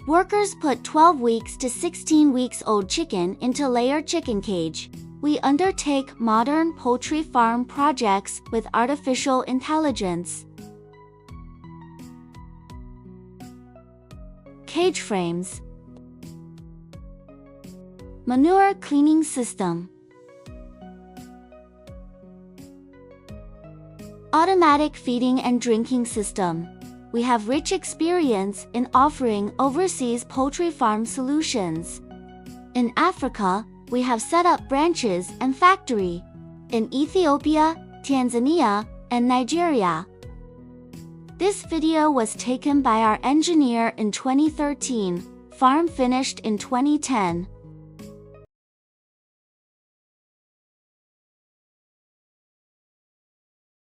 Workers put 12 weeks to 16 weeks old chicken into layered chicken cage. We undertake modern poultry farm projects with artificial intelligence. Cage frames. Manure cleaning system. Automatic feeding and drinking system. We have rich experience in offering overseas poultry farm solutions. In Africa, we have set up branches and factory in Ethiopia, Tanzania, and Nigeria. This video was taken by our engineer in 2013, farm finished in 2010.